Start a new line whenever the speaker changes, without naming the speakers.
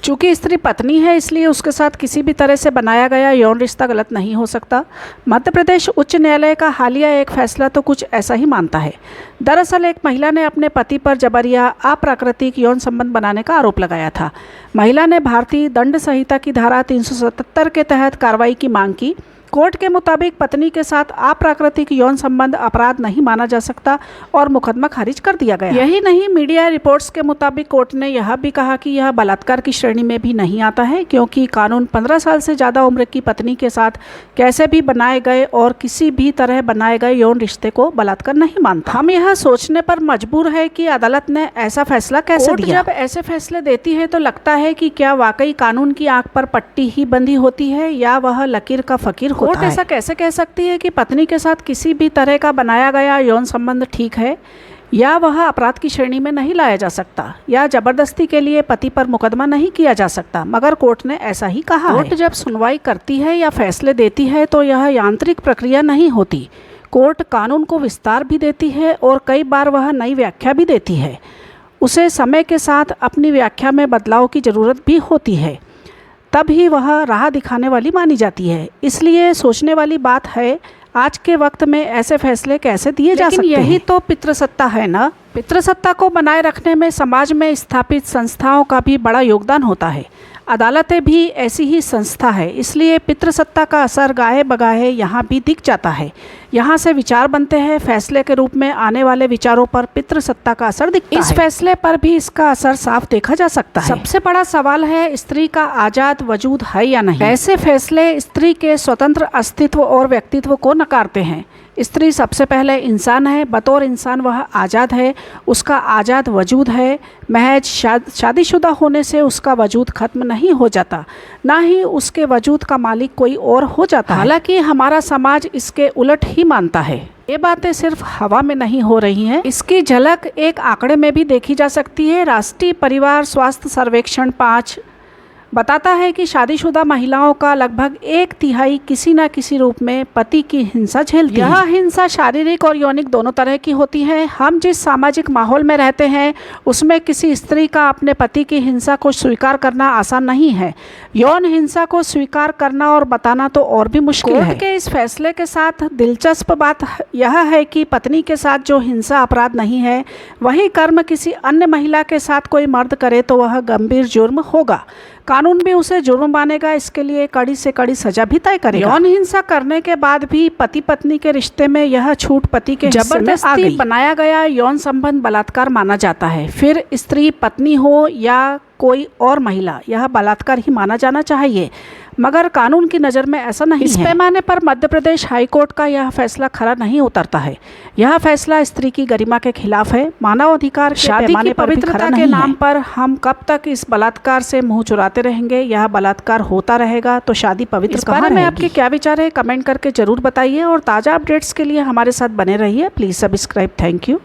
चूँकि स्त्री पत्नी है इसलिए उसके साथ किसी भी तरह से बनाया गया यौन रिश्ता गलत नहीं हो सकता। मध्य प्रदेश उच्च न्यायालय का हालिया एक फैसला तो कुछ ऐसा ही मानता है। दरअसल एक महिला ने अपने पति पर जबरिया अप्राकृतिक यौन संबंध बनाने का आरोप लगाया था। महिला ने भारतीय दंड संहिता की धारा 377 के तहत कार्रवाई की मांग की। कोर्ट के मुताबिक पत्नी के साथ अप्राकृतिक यौन संबंध अपराध नहीं माना जा सकता और मुकदमा खारिज कर दिया गया। यही नहीं, मीडिया रिपोर्ट्स के मुताबिक कोर्ट ने यह भी कहा कि यह बलात्कार की श्रेणी में भी नहीं आता है, क्योंकि कानून 15 साल से ज़्यादा उम्र की पत्नी के साथ कैसे भी बनाए गए और किसी भी तरह बनाए गए यौन रिश्ते को बलात्कार नहीं मानता। हम यह सोचने पर मजबूर है कि अदालत ने ऐसा फैसला कैसे दिया। जब ऐसे फैसले देती है तो लगता है कि क्या वाकई कानून की आंख पर पट्टी ही बंधी होती है या वह लकीर का फकीर। कोर्ट ऐसा कैसे कह सकती है कि पत्नी के साथ किसी भी तरह का बनाया गया यौन संबंध ठीक है या वह अपराध की श्रेणी में नहीं लाया जा सकता या जबरदस्ती के लिए पति पर मुकदमा नहीं किया जा सकता, मगर कोर्ट ने ऐसा ही कहा। कोर्ट जब सुनवाई करती है या फैसले देती है तो यह यांत्रिक प्रक्रिया नहीं होती। कोर्ट कानून को विस्तार भी देती है और कई बार वह नई व्याख्या भी देती है। उसे समय के साथ अपनी व्याख्या में बदलाव की ज़रूरत भी होती है, तब ही वह राह दिखाने वाली मानी जाती है। इसलिए सोचने वाली बात है आज के वक्त में ऐसे फैसले कैसे दिए जा सकते हैं। यही तो पितृसत्ता है ना। पितृसत्ता को बनाए रखने में समाज में स्थापित संस्थाओं का भी बड़ा योगदान होता है। अदालतें भी ऐसी ही संस्था है, इसलिए पितृसत्ता का असर गाहे बगाहे यहाँ भी दिख जाता है। यहाँ से विचार बनते हैं, फैसले के रूप में आने वाले विचारों पर पितृसत्ता का असर दिखता है। इस फैसले पर भी इसका असर साफ देखा जा सकता है। सबसे बड़ा सवाल है स्त्री का आज़ाद वजूद है या नहीं। ऐसे फैसले स्त्री के स्वतंत्र अस्तित्व और व्यक्तित्व को नकारते हैं। स्त्री सबसे पहले इंसान है, बतौर इंसान वह आज़ाद है, उसका आज़ाद वजूद है। महज शादीशुदा होने से उसका वजूद खत्म नहीं हो जाता, ना ही उसके वजूद का मालिक कोई और हो जाता। हालांकि हमारा समाज इसके उलट ही मानता है। ये बातें सिर्फ हवा में नहीं हो रही हैं, इसकी झलक एक आंकड़े में भी देखी जा सकती है। राष्ट्रीय परिवार स्वास्थ्य सर्वेक्षण 5 बताता है कि शादीशुदा महिलाओं का लगभग 1/3 किसी न किसी रूप में पति की हिंसा झेलती है। यह हिंसा शारीरिक और यौनिक दोनों तरह की होती है। हम जिस सामाजिक माहौल में रहते हैं उसमें किसी स्त्री का अपने पति की हिंसा को स्वीकार करना आसान नहीं है। यौन हिंसा को स्वीकार करना और बताना तो और भी मुश्किल है। कोर्ट के इस फैसले के साथ दिलचस्प बात यह है कि पत्नी के साथ जो हिंसा अपराध नहीं है, वही कर्म किसी अन्य महिला के साथ कोई मर्द करे तो वह गंभीर जुर्म होगा। कानून भी उसे जुर्म मानेगा, इसके लिए कड़ी से कड़ी सजा भी तय करेगा। यौन हिंसा करने के बाद भी पति पत्नी के रिश्ते में यह छूट पति के जबरदस्ती बनाया गया यौन संबंध बलात्कार माना जाता है। फिर स्त्री पत्नी हो या कोई और महिला, यह बलात्कार ही माना जाना चाहिए, मगर कानून की नज़र में ऐसा नहीं है। इस पैमाने पर मध्य प्रदेश हाईकोर्ट का यह फैसला खरा नहीं उतरता है। यह फैसला स्त्री की गरिमा के खिलाफ है। मानव अधिकार शादी की पवित्रता के नाम पर हम कब तक इस बलात्कार से मुंह चुराते रहेंगे। यह बलात्कार होता रहेगा तो शादी पवित्र कहाँ रहेगी। इस बारे में आपके क्या विचार है, कमेंट करके जरूर बताइए और ताज़ा अपडेट्स के लिए हमारे साथ बने रहिए। Please subscribe. Thank you.